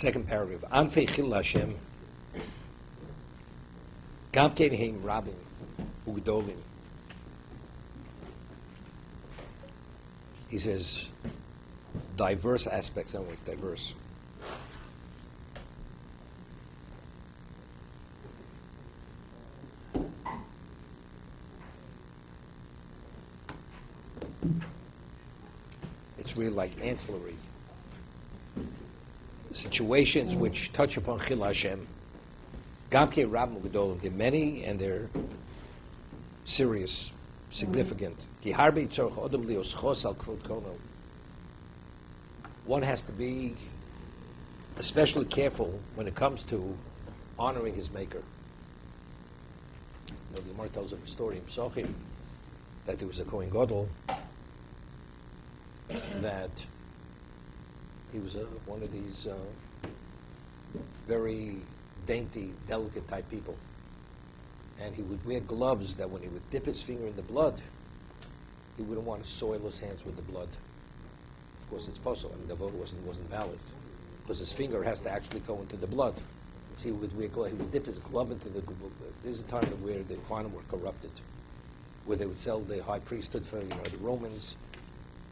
Second paragraph. Anfei chil Hashem. Gam kein heim rabim ugdolim. He says diverse aspects. I don't know what's diverse. It's really like ancillary situations which touch upon Chil Hashem. Gamke Rabim Gedolim, they're many and they're serious, significant. One has to be especially careful when it comes to honoring his maker. The Gemara tells of a story in Psochim that there was a Kohen Gadol that he was one of these very dainty, delicate type people. And he would wear gloves that when he would dip his finger in the blood, he wouldn't want to soil his hands with the blood. Of course, it's possible. I mean, the vote wasn't valid because his finger has to actually go into the blood. So he would dip his glove into the glove. There's a time where the quantum were corrupted, where they would sell the high priesthood for the Romans,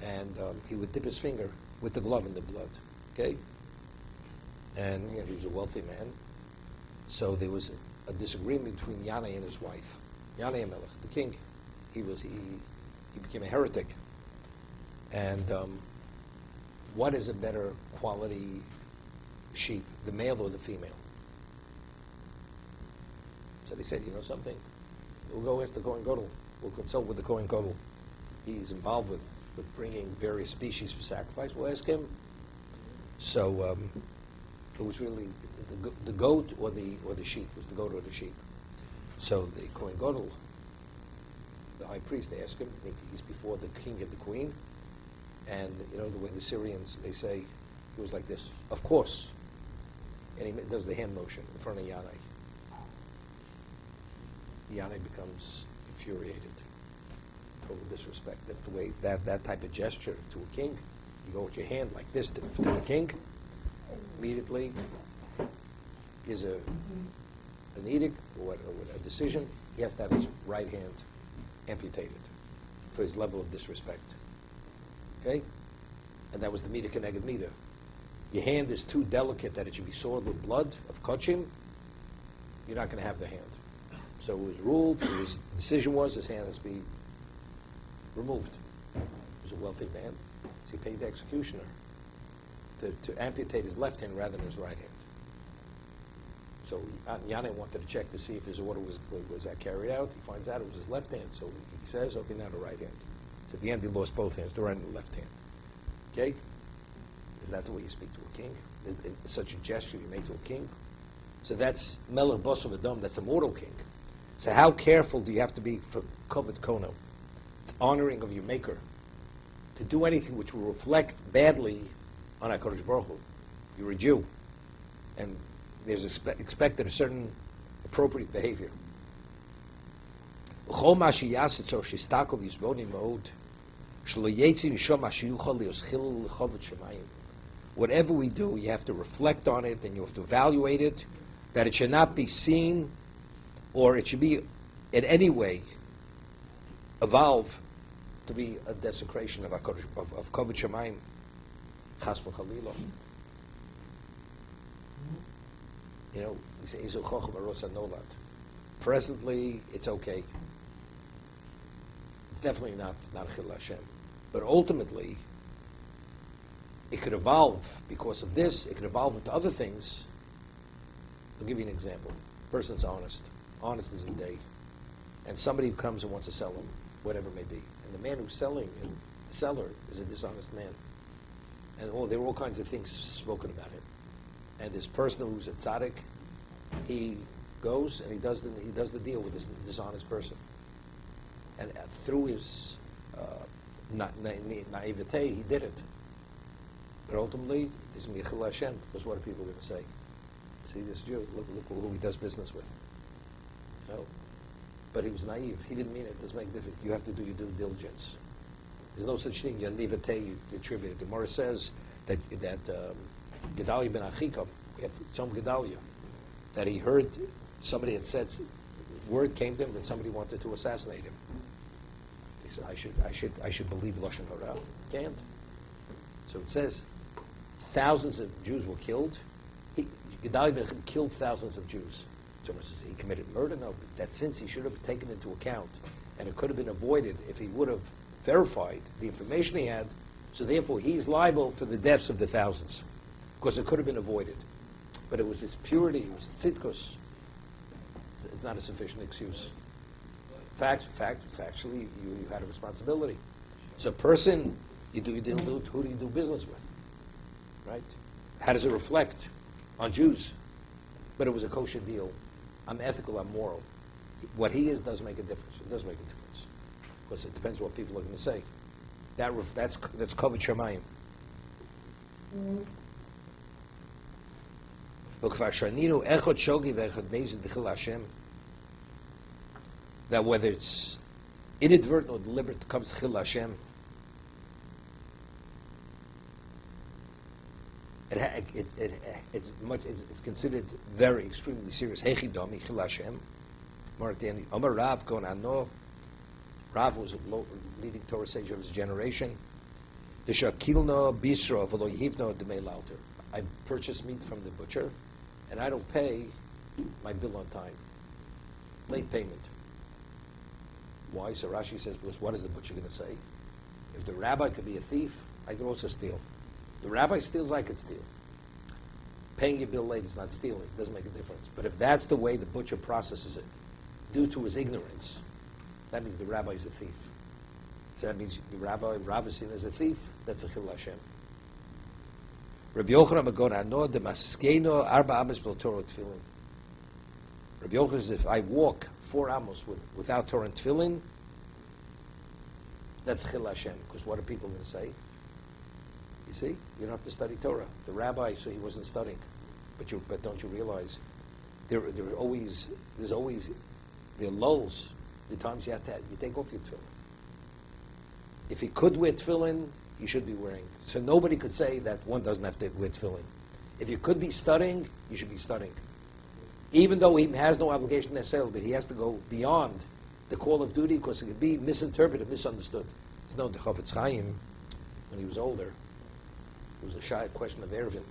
and he would dip his finger with the glove in the blood. Okay, and he was a wealthy man. So there was a disagreement between Yanai and his wife, Yanai Melech, the king. He became a heretic. And what is a better quality sheep, the male or the female? So they said, you know something? We'll go ask the Kohen Gadol. We'll consult with the Kohen Gadol. He's involved with bringing various species for sacrifice. We'll ask him. So it was really the goat or the sheep. It was the goat or the sheep. So the Kohen Gadol, the high priest, they ask him. He's before the king and the queen, and you know the way the Syrians, they say, he was like this. Of course, and he does the hand motion in front of Yanai. Yanai becomes infuriated. Total disrespect. That's the way that type of gesture to a king. You go with your hand like this to a king. Immediately is an edict or a decision. He has to have his right hand amputated for his level of disrespect. Okay, and that was the mida keneged mida. Your hand is too delicate that it should be soiled with blood of kochim. You're not going to have the hand. So it was ruled. His decision was his hand has to be removed. He was a wealthy man, so he paid the executioner to amputate his left hand rather than his right hand. So Yanai wanted to check to see if his order was that carried out. He finds out it was his left hand, so he says, okay, now the right hand. So at the end he lost both hands, the right and the left hand. Okay? Is that the way you speak to a king? Is such a gesture you make to a king? So that's Melech Bosov Adam, that's a mortal king. So how careful do you have to be for Kovod Kono, honoring of your maker, to do anything which will reflect badly on HaKadosh Baruch Hu? You're a Jew, and there's expected a certain appropriate behavior. Whatever we do, you have to reflect on it and you have to evaluate it, that it should not be seen or it should be in any way evolve to be a desecration of Kovod Shemayim, Chas v'Chalila. You know, we say, Izu Chochom Arosa Nolad. Presently, it's okay. It's definitely not Chil Hashem. But ultimately, it could evolve because of this. It could evolve into other things. I'll give you an example. Person's honest. Honest as the day. And somebody who comes and wants to sell him, whatever it may be. And the man who's selling him, the seller, is a dishonest man. And there are all kinds of things spoken about him. And this person who's a tzaddik, he goes and he does the deal with this dishonest person. And through his naivete, he did it. But ultimately, this is Chil Hashem, because what are people going to say? See this Jew, look who he does business with. You know? But he was naive. He didn't mean it. It doesn't make a difference. You have to do your due diligence. There's no such thing. Your naivete, you attribute it. The Gemara says that Gedalia ben Achikam, Tzom Gedalia, that he heard somebody had said, word came to him that somebody wanted to assassinate him. He said, I should believe Lashon Hara. Can't. So it says, thousands of Jews were killed. Gedalia killed thousands of Jews. Someone says he committed murder. No, but that since he should have taken into account, and it could have been avoided if he would have verified the information he had. So therefore, he's liable for the deaths of the thousands, because it could have been avoided. But it was his purity, it was tzidkus. It's not a sufficient excuse. Factually, you had a responsibility. So a person, who do you do business with? Right? How does it reflect on Jews? But it was a kosher deal. I'm ethical, I'm moral. What he is does make a difference. It does make a difference. Because it depends what people are going to say. That's kavod shamayim. That whether it's inadvertent or deliberate, it comes chil Hashem. It's considered very extremely serious. Hechidami chil Hashem. Amar Rav Gon Ano. Rav was a leading Torah sage of his generation. I purchase meat from the butcher, and I don't pay my bill on time. Late payment. Why? So Rashi says, because what is the butcher going to say? If the rabbi could be a thief, I could also steal. The rabbi steals, I could steal. Paying your bill late is not stealing. It doesn't make a difference. But if that's the way the butcher processes it, due to his ignorance, that means the rabbi is a thief. So that means the rabbi is seen as a thief. That's a chil Hashem. Rabbi Yochanan Magon Ano de Maskeino Arba Amos Bel Torah Tefillin. Rabbi Yochanan says, if I walk 4 amos without Torah and Tefillin, that's chil Hashem. Because what are people going to say? You see, you don't have to study Torah. The rabbi, so he wasn't studying. But don't you realize there are always lulls. The times you take off your tefillin. If he could wear tefillin, he should be wearing. So nobody could say that one doesn't have to wear tefillin. If you could be studying, you should be studying. Even though he has no obligation necessarily, but he has to go beyond the call of duty because it could be misinterpreted, misunderstood. It's known to Chafetz Chaim, when he was older, it was a question of Erevin.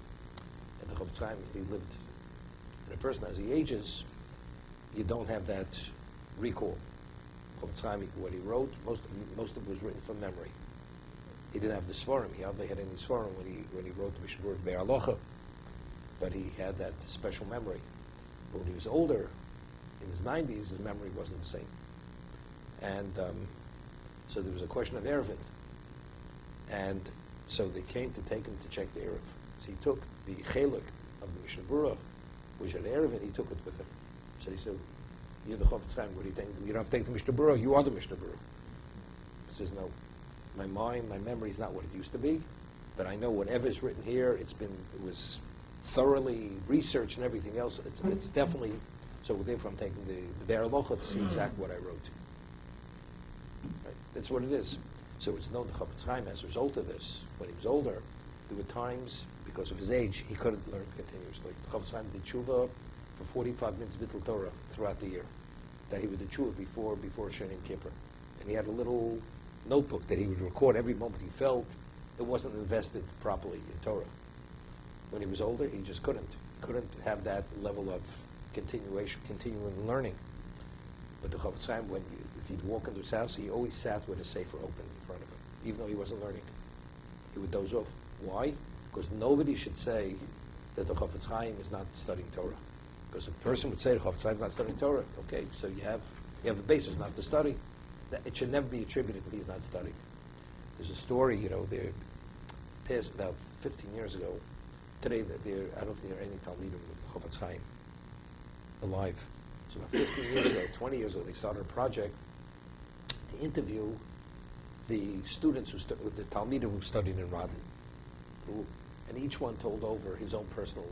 And the Chafetz Chaim, he lived. And a person, as he ages, you don't have that recall. Chafetz Chaim, what he wrote, most of it was written from memory. He didn't have the Svarim. He hardly had any Svarim when he wrote the Mishnah Berurah Be'er Halacha. But he had that special memory. But when he was older, in his 90s, his memory wasn't the same. And so there was a question of Erevin. And so they came to take him to check the Erev. So he took the Chelek of the Mishnah Berurah, which had Erevin, he took it with him. So he said, you're the Chafetz Chaim, what do you think? You don't have to take the Mishnah Berurah, you are the Mishnah Berurah. He says, no, my mind, my memory is not what it used to be, but I know whatever's written here, it was thoroughly researched and everything else. It's definitely, so therefore I'm taking the Be'er Halacha to see exactly what I wrote. Right? That's what it is. So it's known the Chafetz Chaim, as a result of this, when he was older, there were times, because of his age, he couldn't learn continuously. The Chafetz Chaim did tshuva for 45 minutes Bittul Torah throughout the year. That he would do tshuva before Sheni Kippur. And he had a little notebook that he would record every moment he felt it wasn't invested properly in Torah. When he was older, he just couldn't have that level of continuing learning. But the Chafetz Chaim, if he'd walk into his house, he always sat with a sefer open in front of him, even though he wasn't learning. He would doze off. Why? Because nobody should say that the Chafetz Chaim is not studying Torah. Because a person would say the Chafetz Chaim is not studying Torah. Okay, so you have a basis not to study. It should never be attributed that he's not studying. There's a story, there passed about 15 years ago. Today, I don't think there are any Talmidim with Chafetz Chaim alive. So about 15 years ago, 20 years ago, they started a project to interview the students the Talmidim who studied in Radin. And each one told over his own personal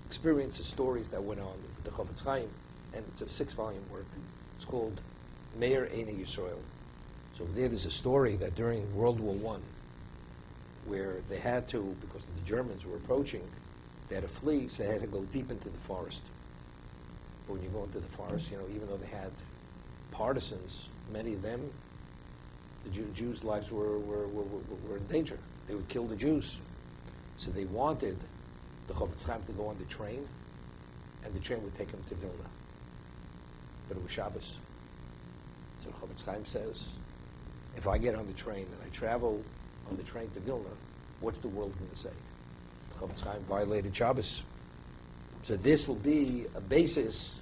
experiences, stories that went on with the Chafetz Chaim. And it's a 6-volume work. It's called Meir Eine Yisrael. So there's a story that during World War I, where they had to, because the Germans were approaching, They had to flee, so they had to go deep into the forest. But when you go into the forest, even though they had partisans, many of them, the Jews' lives were in danger. They would kill the Jews. So they wanted the Chofetz Chaim to go on the train, and the train would take him to Vilna. But it was Shabbos. So the Chofetz Chaim says, if I get on the train and I travel on the train to Vilna, what's the world going to say? The Chofetz Chaim violated Shabbos. So this will be a basis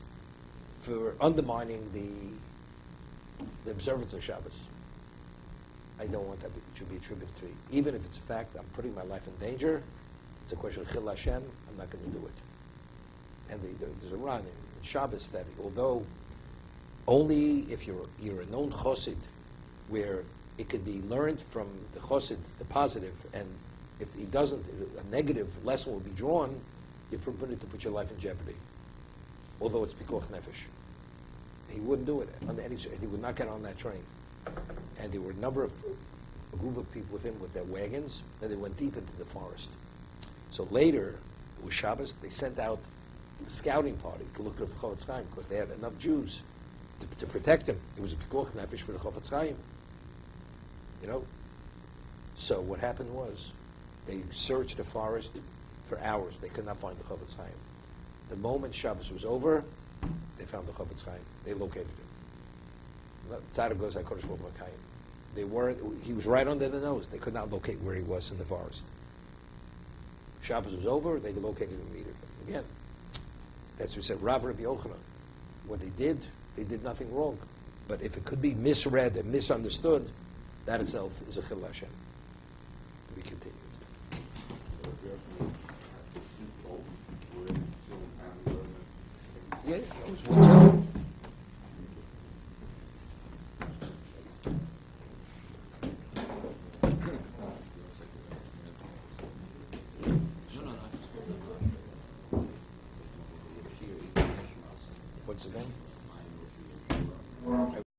for undermining the observance of Shabbos. I don't want that to be attributed to me. Even if it's a fact I'm putting my life in danger, it's a question of Chil Hashem, I'm not going to do it. And there's a run in Shabbos that although only if you're a known chosid, where it could be learned from the chosid, the positive, and if he doesn't, a negative lesson will be drawn, you're permitted to put your life in jeopardy. Although it's pikuach nefesh. He wouldn't do it. He would not get on that train. And there were a group of people with him with their wagons, and they went deep into the forest. So later, it was Shabbos, they sent out a scouting party to look at the Chofetz Chaim because they had enough Jews to protect him. It was a pikuach nefesh for the Chofetz Chaim. So what happened was, they searched the forest for hours. They could not find the Chofetz Chaim. The moment Shabbos was over, they found the Chofetz Chaim. They located him. Tzaddik goes, HaKadosh Baruch Hu. He was right under the nose. They could not locate where he was in the forest. Shabbos was over, they located him immediately. Again, that's what we said, Rav Rabbi Yochanan. What they did nothing wrong. But if it could be misread and misunderstood, that itself is a Chil Hashem. To be continued. Yeah, that was one time. What's it then?